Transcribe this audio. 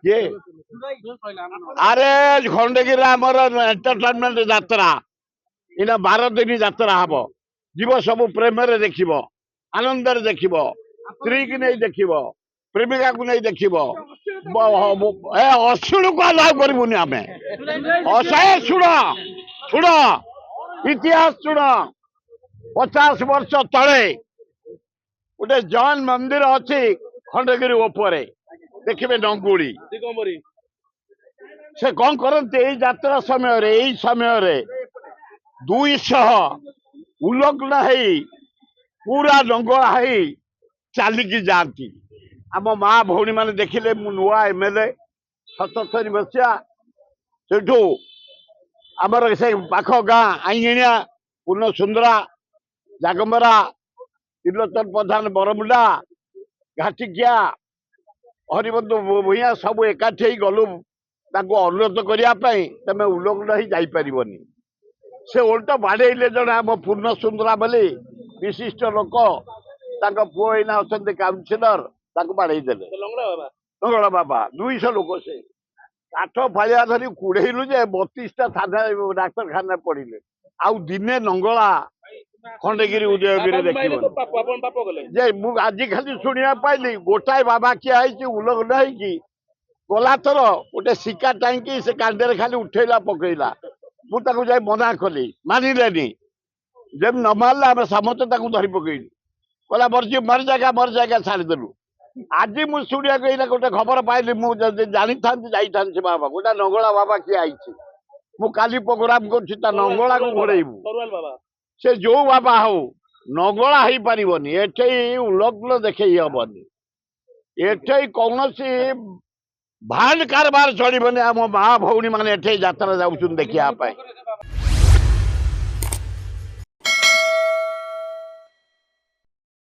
କିଏ ଆରେ ଖଣ୍ଡଗିରି ଆମର ଏଣ୍ଟରଟେନମେଣ୍ଟ ଯାତ୍ରା ଏଇନା 12 ଦିନ ଯାତ୍ରା ହବ ଯିବ ସବୁ ପ୍ରେମରେ ଦେଖିବ ଆନନ୍ଦରେ ଦେଖିବ ସ୍ତ୍ରୀକି ନେଇ ଦେଖିବ ପ୍ରେମିକାକୁ ନେଇ ଦେଖିବ ଏ ଅଶୁଣକୁ ଆଲାଉ କରିବୁନି ଆମେ ଶୁଣ ଶୁଣ ଇତିହାସ ଶୁଣ 50 ବର୍ଷ ତଳେ ଗୋଟେ ଜୈନ ମନ୍ଦିର ଅଛି ଖଣ୍ଡଗିରି ଉପରେ ଦେଖିବେ ନଙ୍ଗୁଳି ସେ କଣ କରନ୍ତି ଏଇ ଯାତ୍ରା ସମୟରେ ଏଇ ସମୟରେ 200 ଉଲଗ୍ନ ହେଇ ପୁରା ନଙ୍ଗଳା ହେଇ ଚାଲିକି ଯାଆନ୍ତି ଆମ ମା ଭଉଣୀ ମାନେ ଦେଖିଲେ ମୁଁ ନୂଆ ଏମଏଲଏ 77 ମସିହା ସେଠୁ ଆମର ସେ ପାଖ ଗାଁ ଆଇଁଗିଣିଆ ପୂର୍ଣ୍ଣ ସୁନ୍ଦରା ଜାଗମରା ତ୍ରିଲୋଚନ ପ୍ରଧାନ ବରମୁଣ୍ଡା ଘାଟିକିଆ ହରିବନ୍ଧୁ ଭୂଇଁଆ ସବୁ ଏକାଠି ହେଇ ଗଲୁ ତାଙ୍କୁ ଅନୁରୋଧ କରିବା ପାଇଁ ତମେ ଉଲଗ୍ନ ହେଇ ଯାଇପାରିବନି ସେ ଓଲଟ ବାଡେଇଲେ ଜଣେ ଆମ ପୂର୍ଣ୍ଣ ସୁନ୍ଦରା ବୋଲି ବିଶିଷ୍ଟ ଲୋକ ତାଙ୍କ ପୁଅ ଏଇନା ଅଛନ୍ତି କାଉନସିଲର ତାକୁ ବାଡେଇ ଦେଲେ ଲଙ୍ଗଳ ବାବା 200 ଲୋକ ସେ କାଠ ଫାଳିଆ ଧରି କୁଢେଇଲୁ ଯେ 32ଟା ସାଧା ଡାକ୍ତରଖାନାରେ ପଡିଲେ ଆଉ ଦିନେ ନଙ୍ଗଳା ଖଣ୍ଡଗିରି ଉଦୟଗିରି ଦେଖିବ ଯେ ମୁଁ ଆଜି ଖାଲି ଶୁଣିବା ପାଇଲି ଗୋଟାଏ ବାବା କିଏ ହେଇଛି ଉଲଗ୍ନ ହେଇକି ଗଲା ଥର ଗୋଟେ ଶିକା ଟାଙ୍କି ସେ କାଣ୍ଡରେ ଖାଲି ଉଠେଇଲା ପକେଇଲା ମୁଁ ତାକୁ ଯାଇ ମନା କଲି ମାନିଲେନି ଯେମିତି ନ ମାରିଲା ଆମେ ସମସ୍ତେ ତାକୁ ଧରି ପକେଇଲୁ କହିଲା ମରି ଜାଗା ଛାଡ଼ିଦେଲୁ ଆଜି ମୁଁ ଶୁଣିବାକୁ ଏଇନା ଗୋଟେ ଖବର ପାଇଲି ମୁଁ ଯଦି ଜାଣିଥାନ୍ତି ଯାଇଥାନ୍ତି ସେ ବାବା ଗୋଟେ ନଙ୍ଗଳା ବାବା କିଏ ଆଇଛି ମୁଁ କାଲି ପ୍ରୋଗ୍ରାମ କରୁଛି ତା ନଙ୍ଗଳାକୁ ଘୋଡେଇବୁ ସେ ଯୋଉ ବାବା ହଉ ନଙ୍ଗଳା ହେଇପାରିବନି ଏଠେଇ ଉଲଗ୍ନ ଦେଖେଇ ହବନି ଏଠେଇ କୌଣସି ଭାନ କାରବାର ଚଳିବନି ଆମ ମା ଭଉଣୀ ମାନେ ଏଠେଇ ଯାତ୍ରା ଯାଉଛନ୍ତି ଦେଖିବା ପାଇଁ